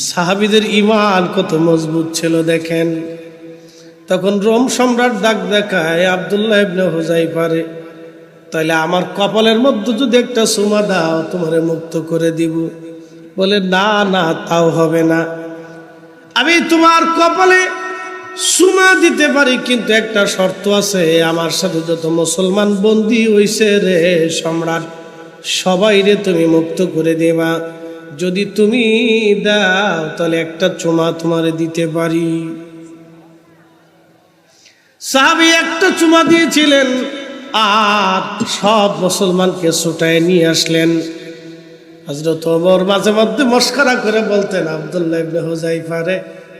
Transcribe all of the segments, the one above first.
সাহাবীদের ঈমান কত মজবুত ছিল দেখেন। তখন রোম সম্রাট ডাক দেখায় আব্দুল্লাহ ইবনে হুযাইফারে, তাহলে আমার কপালের মধ্যে যদি একটা চুমা দাও তোমারে মুক্ত করে দিব। বলে না না, তাও হবে না, আমি তোমার কপালে চুমা দিতে পারি, কিন্তু একটা শর্ত আছে, আমার সাথে যত মুসলমান বন্দী হইছে রে সম্রাট, সবাই রে তুমি মুক্ত করে দেবা। যদি তুমি দাও তাহলে একটা চুমা তোমারে দিতে পারি। সাহাবী একটা চুমা দিয়েছিলেন আর সব মুসলমানকে ছুটায় নিয়ে আসলেন। হযরত ওমর মাঝে মধ্যে মস্করা করে বলতেন, আব্দুল্লাহ ইবনে হুযাইফা রে,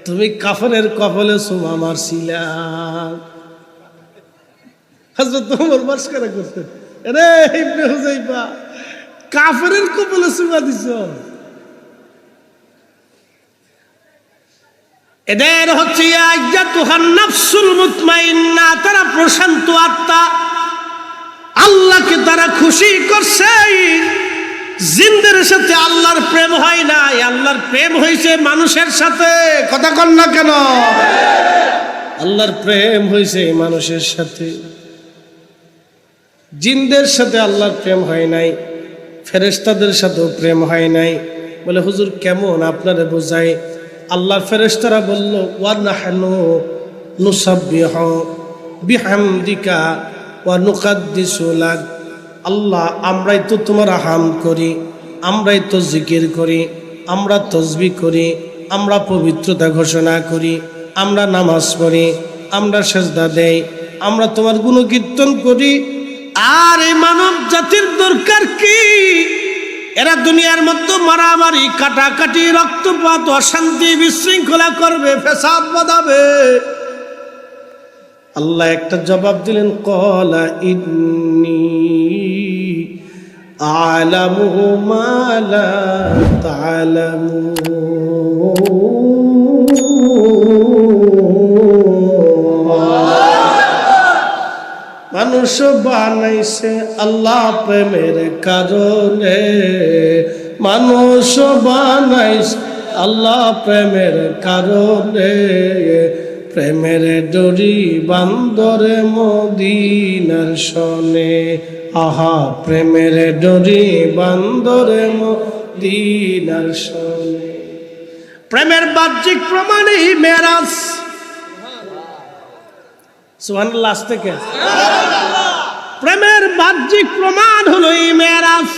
তুমি কাফনের কপালে চুমা মারছিলা। হযরত ওমর মস্করা করতেন, রে ইবনে হুযাইফা, কাফেরের কপালে চুমা দিছ। এদের হচ্ছে ইয়াতুহান নাফসুল মুতমাইন্না, তারা প্রশান্ত আত্মা, আল্লাহকে তারা খুশি করছে। জিনদের সাথে আল্লাহর প্রেম হয় নাই, আল্লাহর প্রেম হয়েছে মানুষের সাথে। কথা কন না কেন? আল্লাহর প্রেম হয়েছে মানুষের সাথে, জিনদের সাথে আল্লাহর প্রেম হয় নাই, ফেরেশতাদের সাথেও প্রেম হয় নাই। বলে হুজুর কেমন, আপনারে বোঝাই। আল্লাহর ফেরেশতারা বলল, ওয়া নাহনু নুসাব্বিহু বিহামদিকা ওয়া নুকাদ্দিসু লাক। আল্লাহ, আমরাই তো তোমার হামদ করি, আমরাই তো জিকির করি, আমরা তসবিহ করি, আমরা পবিত্রতা ঘোষণা করি, আমরা নামাজ পড়ি, আমরা সেজদা দেই, আমরা তোমার গুণকীর্তন করি। আর এই মানব জাতির দরকার কি? এরা দুনিয়ার মধ্যে মারামারি, কাটাকাটি, রক্তপাত, অশান্তি, বিশৃঙ্খলা করবে, ফেসাদ বাঁধাবে। আল্লাহ একটা জবাব দিলেন, ক্বালা ইন্নী আ'লামু মা লা তা'লামুন। মানুষ বানাইছে আল্লাহ প্রেমের কারণে, মানুষ বানাইছে আল্লাহ প্রেমের কারণে। প্রেমের ডোরি বান্দরে মদিনার শনে, আহা প্রেমের ডোরি বান্দরে মদিনার শনে। প্রেমের বাহ্যিক প্রমাণই মেরাজ। সুবহানাল্লাহ, আসতে কে? প্রেমের বাহ্যিক প্রমাণ হলো এই মেরাজ।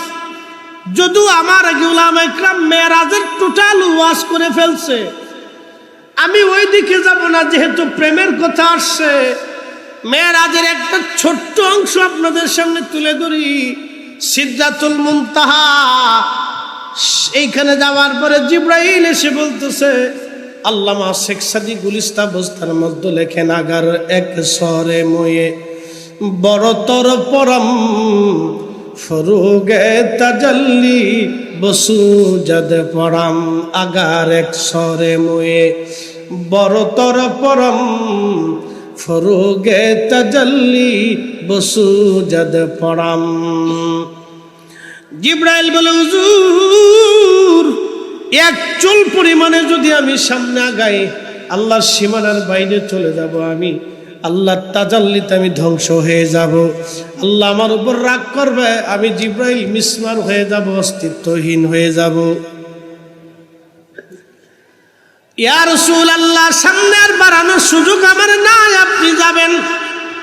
যদিও আমার উলামা ইকরাম মেরাজের টোটাল ওয়াজ করে ফেলছে, আমি ওই দিকে যাব না, যেহেতু প্রেমের কথা আসছে। মেরাজের একটা ছোট্ট অংশ আপনাদের সামনে তুলে ধরি। সিদরাতুল মুনতাহা, এইখানে যাওয়ার পরে জিবরাইল এসে বলতেছে, আল্লামা শেখ সাদি গুলিস্তা বস্তার মধ্যে লেখেন, আগার এক সরে ময়ে বড়তর পরম ফরুগে তাজাল্লি বসু জদ পরাম। আগার এক সরে ময়ে বড়তর পরম ফরুগে তাজাল্লি বসু জদ পরাম। জিবরাইল বলে, হুজুর এক চুল পরিমাণে যদি আমি সামনে আগাই, আল্লাহর সীমানার বাইরে চলে যাব, আমি আল্লাহর তাজাল্লিতে আমি ধ্বংস হয়ে যাব। আল্লাহ আমার উপর রাগ করবে, আমি জিবরাইল মিসমার হয়ে যাব, অস্তিত্বহীন হয়ে যাব। ইয়া রাসূলুল্লাহ, সামনে আর বাড়ানোর সুযোগ আমার নাই, আপনি যাবেন।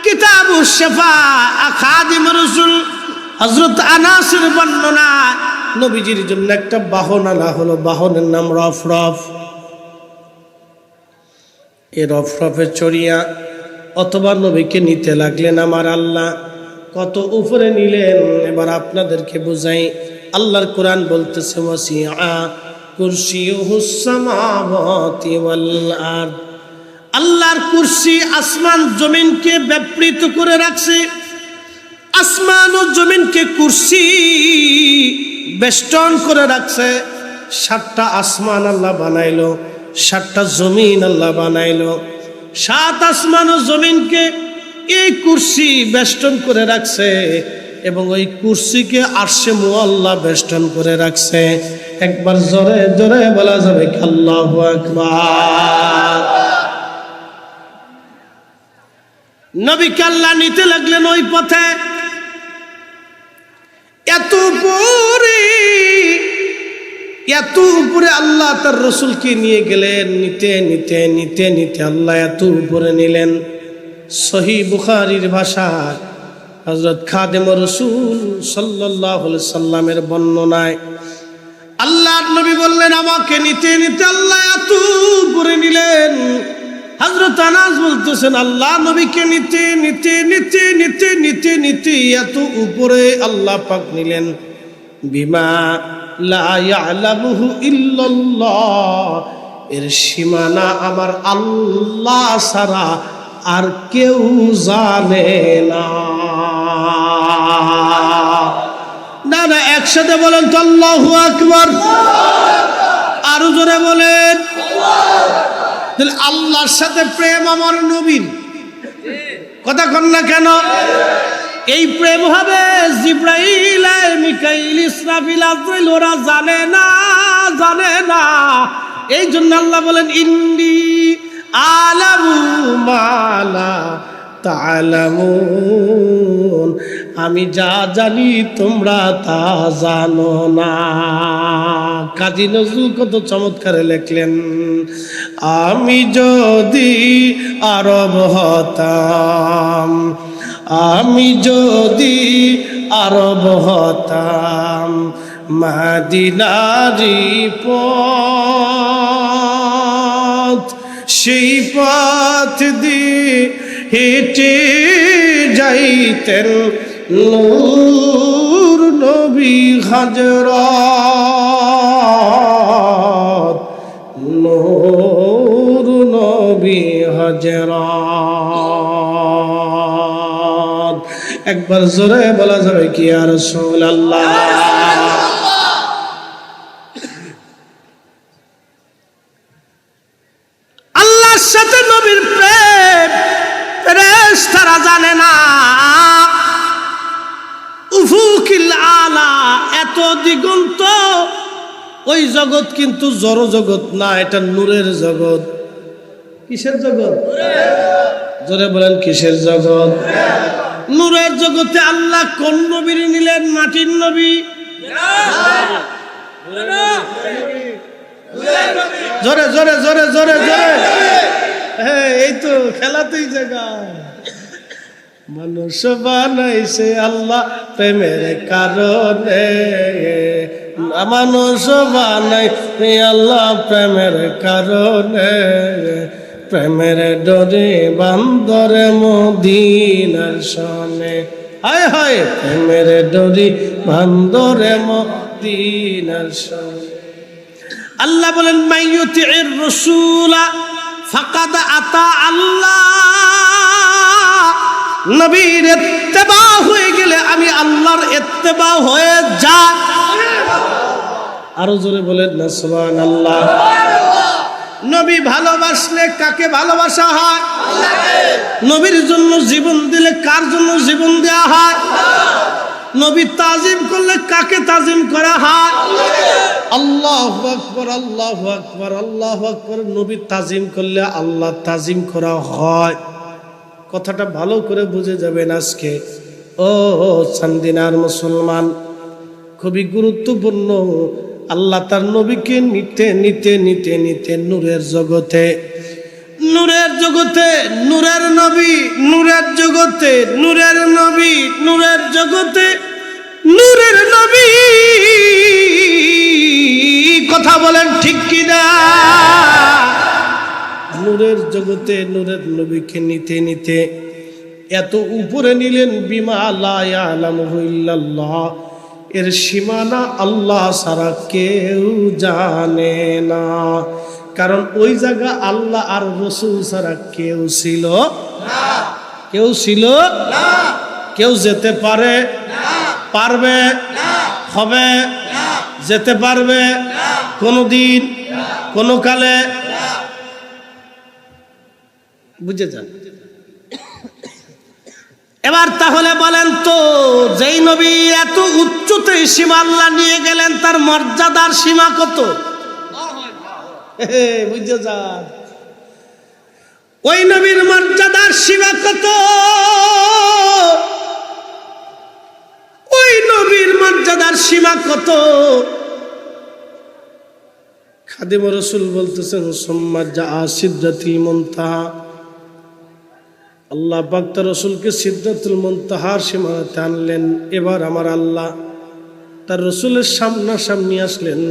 কিতাবুশ শিফা খাদিমুর রাসূল হযরত আনাসের বর্ণনা, নবীজির জন্য একটা বাহন আনা হলো, বাহনের নাম রফরফ। এই রফরফে চড়িয়া অথবা নবীকে নিতে লাগলেন আমার আল্লাহ। কত উপরে নিলেন এবার আপনাদেরকে বুঝাই। আল্লাহর কোরআন বলতেছে, ওয়াসিআ কুরসিয়ুহুস সামাওয়াতি ওয়াল আরদ। আল্লাহর কুরসি আসমান জমিনকে ব্যাপৃত করে রাখছে। আসমান ও জমিনকে কুরসি বেষ্টন করে রাখছে। 7টা আসমান আল্লাহ বানাইলো, 7টা জমিন আল্লাহ বানাইলো। 7 আসমান ও জমিনকে এই কুরসি বেষ্টন করে রাখছে, এবং ওই কুরসিকে আরশে মুআল্লা বেষ্টন করে রাখছে। একবার জোরে জোরে বলা যাবে কি আল্লাহু আকবার। নবীকে আল্লাহ নিতে লাগলেন ওই পথে। এত উপরে আল্লাহ তার রসুলকে নিয়ে গেলেন। নিতে নিতে নিতে নিতে আল্লাহ এত উপরে নিলেন। সহিহ বুখারীর ভাষায় হযরত খাদেম রাসূল সাল্লাল্লাহু আলাইহি সাল্লামের বর্ণনায় আল্লাহর নবী বললেন, আমাকে নিতে নিতে আল্লাহ এত উপরে নিলেন। হযরত আনাস বলতেছেন, আল্লাহ নবীকে নিতে নিতে নিতে নিতে নিতে নিতে এত উপরে আল্লাহ পাক নিলেন, বিমা লা ইয়ালামুহু ইল্লাল্লাহ, এর সীমানা আমার আল্লাহ ছাড়া আর কেউ জানে না। না না, একসাথে বলেন তো আল্লাহু আকবার। আরো জোরে বলেন। আল্লাহর সাথে প্রেম আমার নবীর, কথা কন না কেন? এই প্রেম হবে জিবরাইল, মিকাইল, ইসরাফিল, আজরাইল ওরা জানে না। এই জন্য আল্লাহ বলেন, ইন্নী আলামু মা লা তা'লামুন, আমি যা জানি তোমরা তা জানো না। কাজী নজরুল কত চমৎকারে লেখলেন, আমি যদি আরব হতাম, আমি যদি আরব হতাম, মদিনারি পথ সেই পথ দিয়ে হেঁটে যাইতেন নূর নবী হযরত, নূর নবী হযরত। একবার জোরে বলা যাবে কি ইয়া রাসূলুল্লাহ। আল্লাহর সাথে নবীর প্রেম ফেরেশতারা জানে না। উফুকিল আলা, এত দিগন্ত, ওই জগৎ কিন্তু জড় জগৎ না, এটা নূরের জগৎ। কিসের জগৎ? জোরে বলেন, কিসের জগৎ? নূরের জগতে আল্লাহ কোন নবীর নিলেন? মাটির নবী। জোরে জোরে জোরে জোরে জোরে। হ্যাঁ, এই তো খেলাতেই জায়গা। মানুষ বানাইছে আল্লাহ প্রেমের কারণে, মানুষ বানাইছে আল্লাহ প্রেমের কারণে, প্রেমের ডোরে বান্দরে মদিনার সনে। হায় হায়, প্রেমের ডোরে বান্দরে মদিনার সনে। আল্লাহ বলেন, মাইয়ুতির রাসূলা ফাকাদ আতা আল্লাহ, নবীর ইত্তেবা হয়ে গেলে আমি আল্লাহর ইত্তেবা হয়ে যা। আরো জোরে বলেন না সুবহানাল্লাহ। নবী ভালোবাসলে কাকে ভালোবাসা হয়? আল্লাহকে। নবীর জন্য জীবন দিলে কার জন্য জীবন দেওয়া হয়? নবী তাজিম করলে কাকে তাজিম করা হয়? আল্লাহু আকবার, আল্লাহু আকবার, আল্লাহু আকবার। নবী তাজিম করলে আল্লাহ তাজিম করা হয়। কথাটা ভালো করে বুঝে যাবেন আজকে। ও চান্দিনার মুসলমান, খুবই গুরুত্বপূর্ণ। আল্লাহ তার নবীকে নিতে নিতে নিতে নিতে নূরের জগতে, নূরের জগতে নূরের নবী, নূরের জগতে নূরের নবী, নূরের জগতে নূরের নবী। কথা বলেন ঠিক কিনা? নূরের জগতে নূরের নবীকে নিতে নিতে এত উপরে নিলেন, বিমা লা ইয়ালামুহু ইল্লাল্লাহ, এর সীমানা আল্লাহ ছাড়া কেউ জানে না। কারণ ওই জায়গা আল্লাহ আর রাসূল ছাড়া কেউ ছিল না, কেউ ছিল না। কেউ যেতে পারে না, পারবে না, হবে না, যেতে পারবে না, কোনদিন কোন কালে। বুঝে যান। এবার তাহলে বলেন তো, যেই নবী এত উচ্চতে সীমা আল্লাহ নিয়ে গেলেন, তার মর্যাদার সীমা কত? বুঝে যান, ওই নবীর মর্যাদার সীমা কত? ওই নবীর মর্যাদার সীমা কত? খাদিম রাসূল বলতেছেন, সুম্মা জাআ সিদরাতুল মুনতাহা। আল্লাহ পাক তার রাসূলকে সিদরাতুল মুনতাহার সীমানাতে আনলেন। এবার আমার আল্লাহ তার রাসূলের সামনাসামনি আসলেন।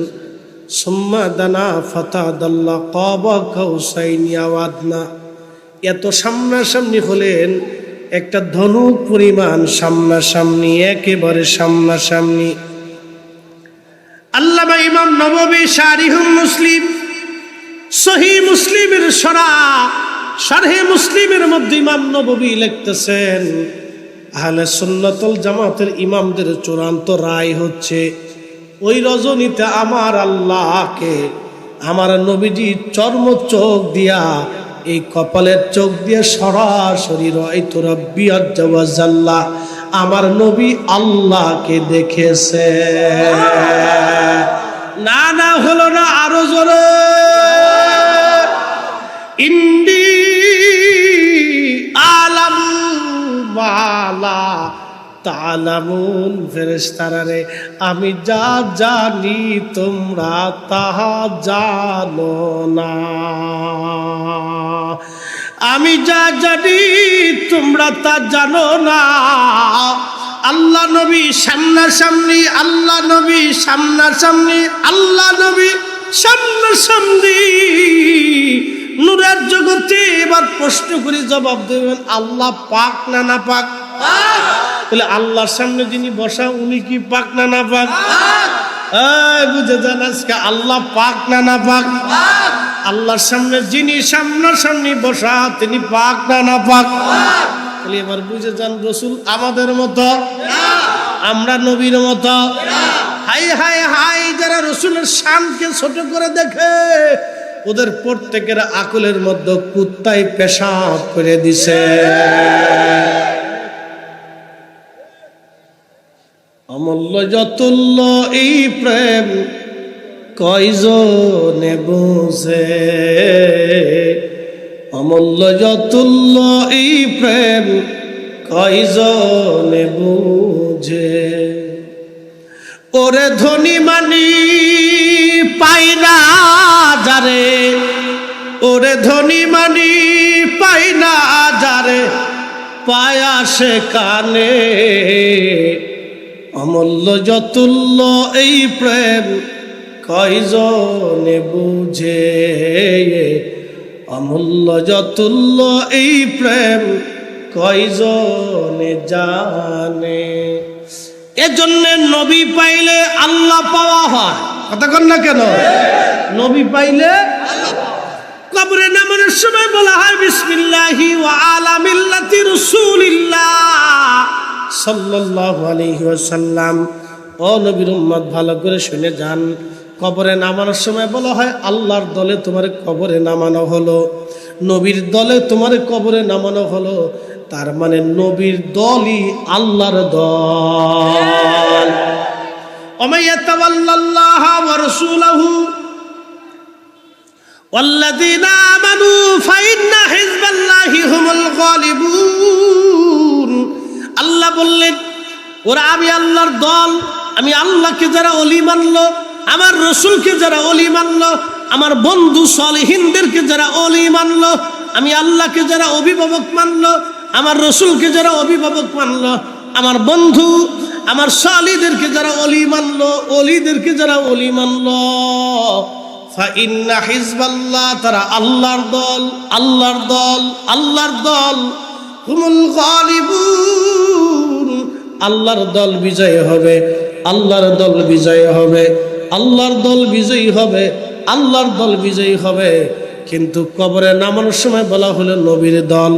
সুম্মা দানা ফাতাদাল্লাহ কাবা কাউসাইনি আও আদনা। এত সামনাসামনি হলেন, একটা ধনুক পরিমাণ সামনাসামনি, একেবারে সামনাসামনি। আল্লামা ইমাম নববী শারিহুল মুসলিম, সহিহ মুসলিমের শারহে মুসলিমের মধ্যে ইমাম নববী লিখতেছেন, আহলে সুন্নাত ওয়াল জামাতের ইমামদের চূড়ান্ত রায় হচ্ছে, ওই রজনীতে আমার আল্লাহকে আমার নবীজি চর্ম চোখ দিয়া, এই কপালের চোখ দিয়ে সরাসরি রাআইতু রাব্বি আজ্জা ওয়া জাল্লা, আমার নবী আল্লাহকে দেখেছে। না না হলো না, আরো জোরে, ইন্দি আলাম মালা তালামুন। ফেরেশতারা রে, আমি যা জানি তোমরা তাহা জানো না, আমি যা জানি তোমরা তা জানো না। আল্লাহ নবী সামনাসামনি, আল্লাহ নবী সামনাসামনি, আল্লাহ নবী সামনাসামনি নূরের জগতে। এবার প্রশ্ন করে জবাব দেবেন, আল্লাহ পাক না না পাক? তাহলে আল্লাহর সামনে যিনি বসা, উনি কি পাক না না পাক? বুঝে যান আজকে, আল্লাহ পাক না না পাক? আল্লাহর সামনে যিনি সামনাসামনি বসা, তিনি পাক না না পাক? তাহলে এবার বুঝে যান, রাসূল আমাদের মতো, আমরা নবীর মতো। হাই হাই হাই, যারা রাসূলের শানকে ছোট করে দেখে, ওদের প্রত্যেকের আকলের মধ্যে কুত্তায় পেশাব করে দিছে। অমূল্য যতুল্য এই প্রেম কয়জনে বুঝে, অমূল্য যতুল্য এই প্রেম কয়জনে বুঝে। ওরে ধনী মানি পাই না যারে, ওরে ধনী মানি পাই না যারে, পায়া সে কানে। অমূল্য যতুল্য এই প্রেম কয়জনে বুঝে, অমূল্য যতুল্য এই প্রেম কয়জনে জানে। এজন্য নবী পাইলে আল্লাহ পাওয়া হয়। কথা কন না কেন? নবী পাইলে কবরে নামানোর সময় বলা হয়, বিসমিল্লাহি ওয়া আলা মিল্লাতি রাসূলিল্লাহ সাল্লাল্লাহু আলাইহি ওয়াসাল্লাম। ও নবীর উম্মত, ভালো করে শুনে যান, কবরে নামানোর সময় বলা হয়, আল্লাহর দলে তোমার কবরে নামানো হলো, নবীর দলে তোমার কবরে নামানো হলো। তার মানে নবীর দলই আল্লাহর দল। ওমাইয়াতাওয়াল্লাল্লাহা ওয়া রাসূলাহু ওয়াল্লাযীনা আমানু ফাইন্না হিজবাল্লাহি হুমুল গালিবুন। আল্লাহ বললেন, ওরা আমি আল্লাহর দল। আমি আল্লাহকে যারা ওলি মানলো, আমার রসুলকে যারা ওলি মানলো, আমার বন্ধু সালেহিনদেরকে যারা ওলি মানলো, আমি আল্লাহকে যারা অভিভাবক মানলো, আমার রসুলকে যারা অভিভাবক মানলো, আমার বন্ধু আমার সালিদেরকে যারা ওলি মানলো, ওলিদেরকে যারা ওলি মানলো, ফাইন্না হিজবাল্লাহ, তারা আল্লাহর দল, আল্লাহর দল, আল্লাহর দল, হুমুল গালিবুন। আল্লাহর দল বিজয় হবে, আল্লাহর দল বিজয় হবে, আল্লাহর দল বিজয়ী হবে, আল্লাহর দল বিজয়ী হবে। কিন্তু কবরে নামানোর সময় বলা হলো নবীর দল,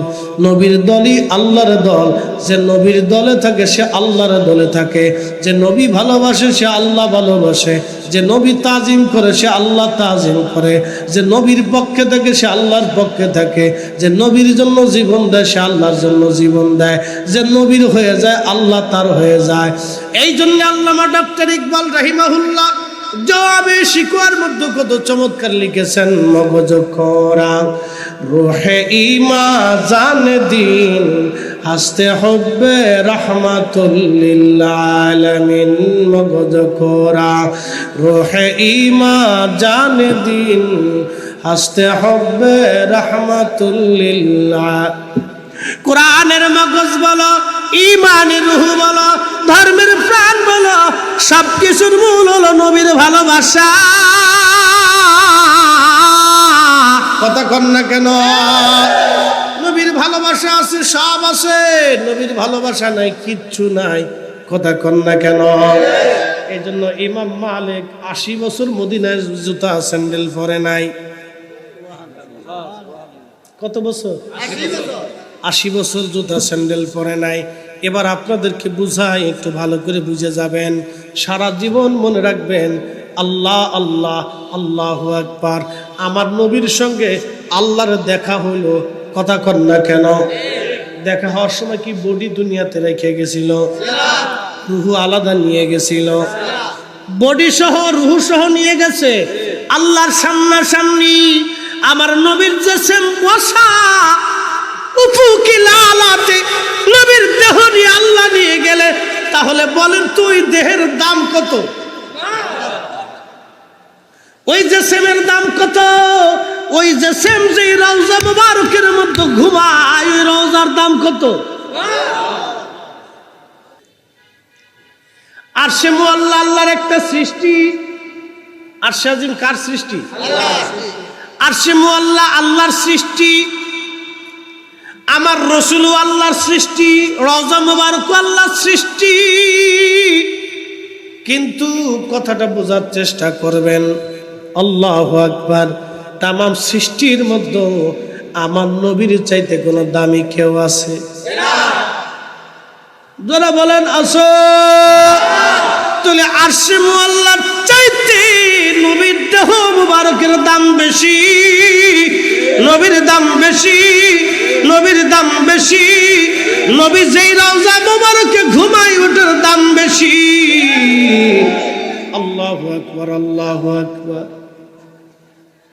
নবীর দলই আল্লাহর দল। যে নবীর দলে থাকে সে আল্লাহর দলে থাকে, যে নবী ভালোবাসে সে আল্লাহ ভালোবাসে, যে নবী তাজিম করে সে আল্লাহ তাজিম করে, যে নবীর পক্ষে থাকে সে আল্লাহর পক্ষে থাকে, যে নবীর জন্য জীবন দেয় সে আল্লাহর জন্য জীবন দেয়, যে নবীর হয়ে যায় আল্লাহ তার হয়ে যায়। এই জন্য আল্লামা ডক্টর ইকবাল রাহিমাহুল্লাহ জবাবে শিকোয়ার মধ্যে কত চমৎকার লিখেছেন, মগজ খোরা রুহে ইমা জান দিন হাসতে হবে রাহমাতুল লিল আলামিন। মগজ খোরা রুহে ইমা জান দিন হাসতে হবে রাহমাতুল লিল আলামিন। কোরআনের মগজ বলো, ইমানের রূহ বলো, ধর্মের প্রাণ বলো, সবকিছুর মূল হলো নবীর ভালোবাসা। কথা কন না কেন? নবীর ভালোবাসা আছে, সব আছে, নবীর ভালোবাসা নাই কিচ্ছু নাই। কথা কন না কেন? এই জন্য ইমাম মালিক 80 বছর মদিনায় জুতা স্যান্ডেল পরে নাই। কত বছর? 80 বছর জুতা স্যান্ডেল পরে নাই। এবার আপনাদেরকে বুঝাই, একটু ভালো করে বুঝে যাবেন, সারা জীবন মনে রাখবেন, আল্লাহ আল্লাহ আল্লাহু আকবার। আমার নবীর সঙ্গে আল্লাহর দেখা হইল। কথা কন না কেন? দেখা হওয়ার সময় কি বডি দুনিয়াতে রেখে গেছিল? রুহু আলাদা নিয়ে গেছিল? বডি সহ রুহু সহ নিয়ে গেছে। আল্লাহর সামনাসামনি আমার নবীর যে সেম বসা, নবীর দেহ নিয়ে আল্লাহ নিয়ে গেলে, তাহলে বলেন তুই দেহের দাম কত? ওই যে সেমের দাম কত? ওই যে সেম যে রওজা মুবারকের মধ্যে ঘুমায়, ওই রওজার দাম কত? আরশে মুআল্লা আল্লাহর একটা সৃষ্টি। আরশে আজিম কার সৃষ্টি? আরশে মুআল্লা আল্লাহর সৃষ্টি। আমার রাসূল আল্লাহর সৃষ্টি, রওজা মুবারক আল্লাহর সৃষ্টি। কিন্তু কথাটা বোঝার চেষ্টা করবেন, আল্লাহু আকবার। তামাম সৃষ্টির মধ্যে আমার নবীর চাইতে কোনো দামি কেউ আছে? যারা বলেন আসো, তাহলে আরশে মুআল্লার চাইতে নবীর দেহ মুবারকের দাম বেশি, নবীর দাম বেশি, নবীর দাম বেশি। নবী যেই রওজা মুবারকে ঘুমায় ওটার দাম বেশি। আল্লাহু আকবার।